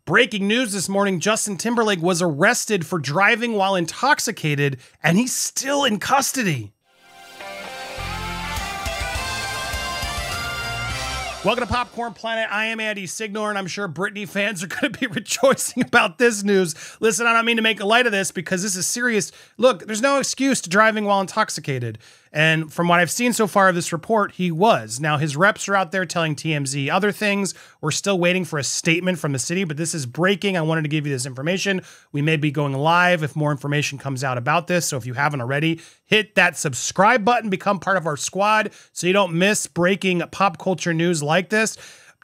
Breaking news this morning, Justin Timberlake was arrested for driving while intoxicated, and he's still in custody. Welcome to Popcorn Planet. I am Andy Signore, and I'm sure Britney fans are going to be rejoicing about this news. Listen, I don't mean to make light of this because this is serious. Look, there's no excuse to driving while intoxicated. And from what I've seen so far of this report, he was. Now, his reps are out there telling TMZ other things. We're still waiting for a statement from the city, but this is breaking. I wanted to give you this information. We may be going live if more information comes out about this. So if you haven't already, hit that subscribe button, become part of our squad so you don't miss breaking pop culture news like this.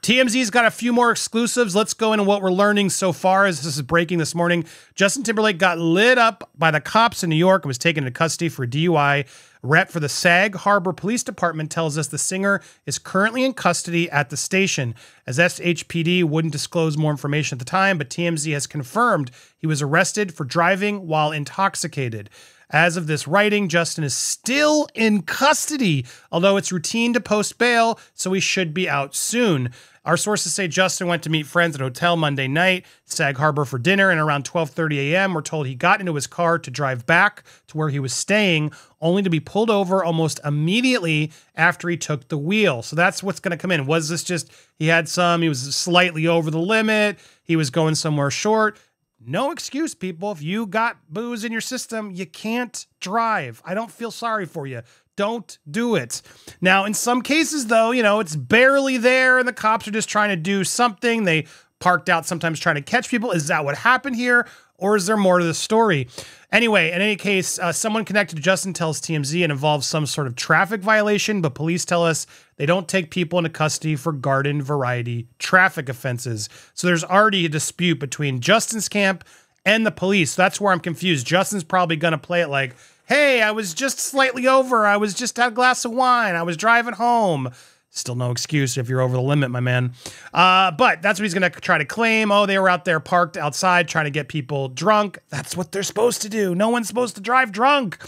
TMZ's got a few more exclusives. Let's go into what we're learning so far as this is breaking this morning. Justin Timberlake got lit up by the cops in New York and was taken into custody for DUI. Rep for the Sag Harbor Police Department tells us the singer is currently in custody at the station, as SHPD wouldn't disclose more information at the time, but TMZ has confirmed he was arrested for driving while intoxicated. As of this writing, Justin is still in custody, although it's routine to post bail, so he should be out soon. Our sources say Justin went to meet friends at a hotel Monday night, Sag Harbor, for dinner, and around 12:30 a.m. we're told he got into his car to drive back to where he was staying, only to be pulled over almost immediately after he took the wheel. So that's what's going to come in. Was this just he was slightly over the limit, he was going somewhere short? No excuse, people. If you got booze in your system, you can't drive. I don't feel sorry for you. Don't do it. Now, in some cases, though, you know, it's barely there and the cops are just trying to do something. They parked out sometimes trying to catch people. Is that what happened here? Or is there more to the story? Anyway, in any case, someone connected to Justin tells TMZ it involves some sort of traffic violation, but police tell us they don't take people into custody for garden variety traffic offenses. So there's already a dispute between Justin's camp and the police. That's where I'm confused. Justin's probably going to play it like, hey, I was just slightly over. I was just had a glass of wine. I was driving home. Still no excuse if you're over the limit, my man. But that's what he's going to try to claim. Oh, they were out there parked outside trying to get people drunk. That's what they're supposed to do. No one's supposed to drive drunk.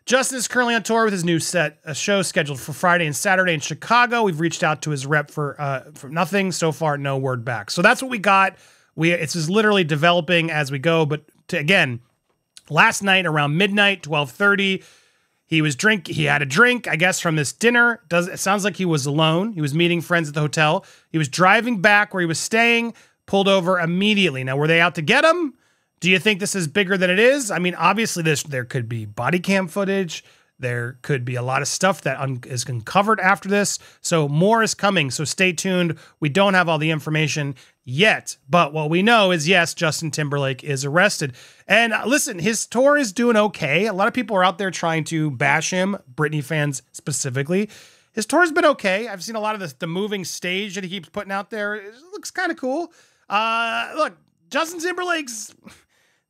Justin is currently on tour with his new a show scheduled for Friday and Saturday in Chicago. We've reached out to his rep for nothing. So far, no word back. So that's what we got. It's just literally developing as we go. But again, last night around midnight, 12:30, he had a drink, I guess, from this dinner. It sounds like he was alone. He was meeting friends at the hotel. He was driving back where he was staying, pulled over immediately. Now, were they out to get him? Do you think this is bigger than it is? I mean, obviously, there could be body cam footage. There could be a lot of stuff that is uncovered after this. So more is coming. So stay tuned. We don't have all the information yet. But what we know is, yes, Justin Timberlake is arrested. And listen, his tour is doing okay. A lot of people are out there trying to bash him, Britney fans specifically. His tour's been okay. I've seen a lot of the moving stage that he keeps putting out there. It looks kind of cool. Look, Justin Timberlake's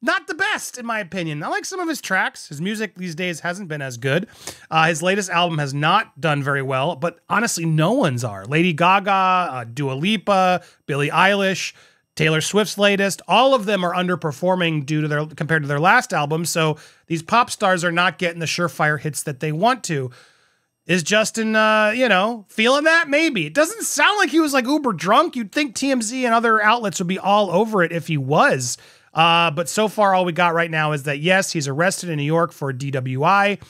not the best, in my opinion. I like some of his tracks. His music these days hasn't been as good. His latest album has not done very well, but honestly, no one's are. Lady Gaga, Dua Lipa, Billie Eilish, Taylor Swift's latest, all of them are underperforming compared to their last album. So these pop stars are not getting the surefire hits that they want to. Is Justin, feeling that? Maybe. It doesn't sound like he was like uber drunk. You'd think TMZ and other outlets would be all over it if he was. But so far, all we got right now is that, yes, he's arrested in New York for DWI,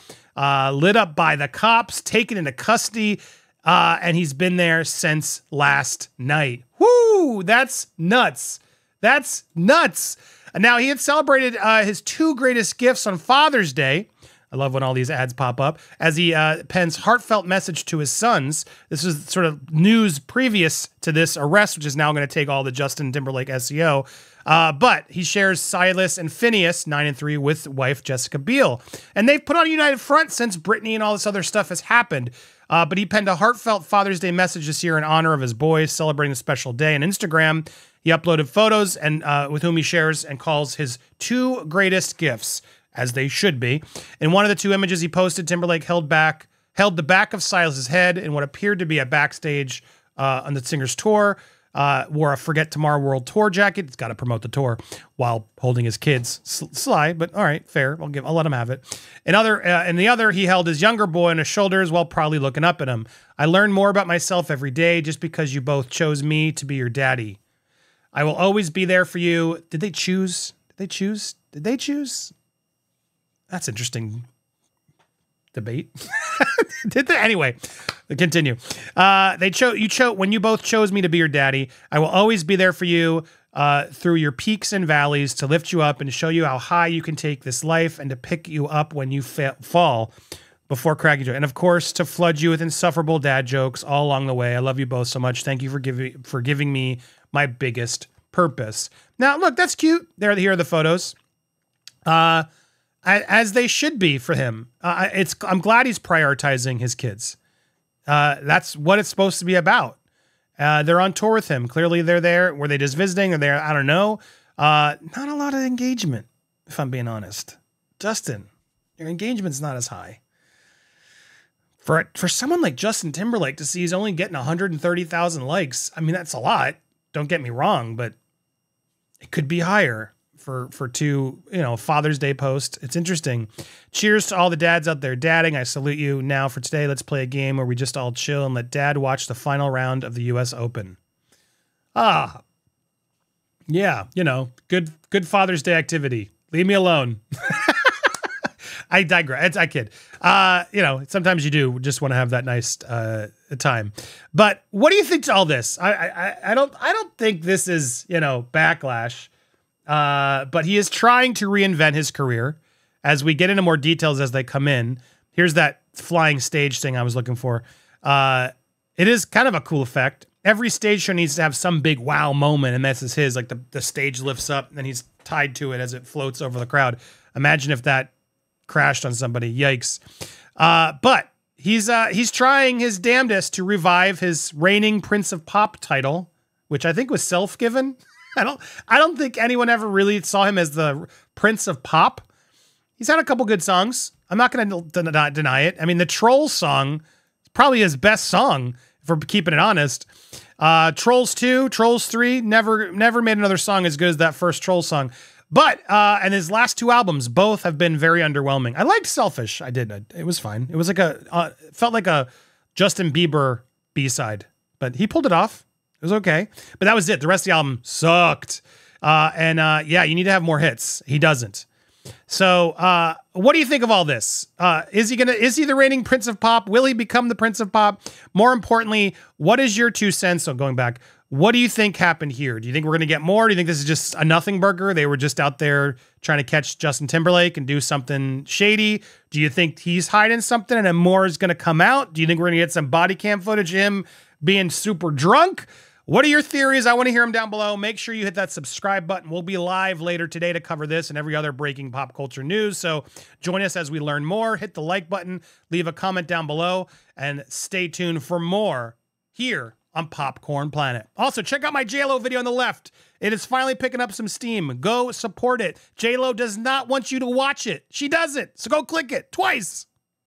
lit up by the cops, taken into custody, and he's been there since last night. Whoo, that's nuts. That's nuts. Now, he had celebrated his two greatest gifts on Father's Day. I love when all these ads pop up, as he pens heartfelt message to his sons. This is sort of news previous to this arrest, which is now going to take all the Justin Timberlake SEO. But he shares Silas and Phineas, 9 and 3, with wife Jessica Biel. And they've put on a united front since Britney and all this other stuff has happened. But he penned a heartfelt Father's Day message this year in honor of his boys celebrating a special day on Instagram. He uploaded photos and with whom he shares and calls his two greatest gifts, as they should be. In one of the two images he posted, Timberlake held the back of Silas's head in what appeared to be a backstage on the singer's tour. Wore a Forget Tomorrow World Tour jacket. He's got to promote the tour while holding his kids. Sly, but all right, fair. I'll let him have it. In the other, he held his younger boy on his shoulders while proudly looking up at him. I learn more about myself every day just because you both chose me to be your daddy. I will always be there for you. Did they choose? Did they choose? Did they choose? That's interesting debate. Did they? Anyway, continue. When you both chose me to be your daddy, I will always be there for you through your peaks and valleys to lift you up and show you how high you can take this life and to pick you up when you fall before cracking joke. And of course, to flood you with insufferable dad jokes all along the way. I love you both so much. Thank you for giving me my biggest purpose. Now, look, that's cute. Here are the photos. As they should be for him. I'm glad he's prioritizing his kids. That's what it's supposed to be about. They're on tour with him. Clearly they're there. Were they just visiting or there? I don't know. Not a lot of engagement, if I'm being honest. Justin, your engagement's not as high. For someone like Justin Timberlake to see he's only getting 130,000 likes. I mean, that's a lot. Don't get me wrong, but it could be higher for two, Father's Day posts. It's interesting. Cheers to all the dads out there dadding. I salute you. Now for today, let's play a game where we just all chill and let dad watch the final round of the US Open. Yeah, good Father's Day activity. Leave me alone. I digress. I kid. Sometimes you do just want to have that nice time. But what do you think to all this? I don't think this is, backlash. But he is trying to reinvent his career. As we get into more details as they come in, here's that flying stage thing I was looking for. It is kind of a cool effect. Every stage show needs to have some big wow moment, and this is his. Like the stage lifts up, and then he's tied to it as it floats over the crowd. Imagine if that crashed on somebody. Yikes. But he's trying his damnedest to revive his reigning Prince of Pop title, which I think was self-given. I don't think anyone ever really saw him as the Prince of Pop. He's had a couple good songs. I'm not going to deny it. I mean, the Trolls song is probably his best song, if we're keeping it honest. Trolls 2, Trolls 3, never made another song as good as that first Trolls song. But, and his last two albums, both have been very underwhelming. I liked Selfish. I did. It was fine. It was like felt like a Justin Bieber B-side, but he pulled it off. It was okay. But that was it. The rest of the album sucked. Yeah, you need to have more hits. He doesn't. So, what do you think of all this? Is he the reigning Prince of Pop? Will he become the Prince of Pop? More importantly, what is your 2 cents? So going back, what do you think happened here? Do you think we're going to get more? Do you think this is just a nothing burger? They were just out there trying to catch Justin Timberlake and do something shady. Do you think he's hiding something and then more is going to come out? Do you think we're going to get some body cam footage of him being super drunk? What are your theories? I want to hear them down below. Make sure you hit that subscribe button. We'll be live later today to cover this and every other breaking pop culture news. So join us as we learn more. Hit the like button, leave a comment down below, and stay tuned for more here on Popcorn Planet. Also, check out my JLo video on the left. It is finally picking up some steam. Go support it. JLo does not want you to watch it. She doesn't. So go click it twice.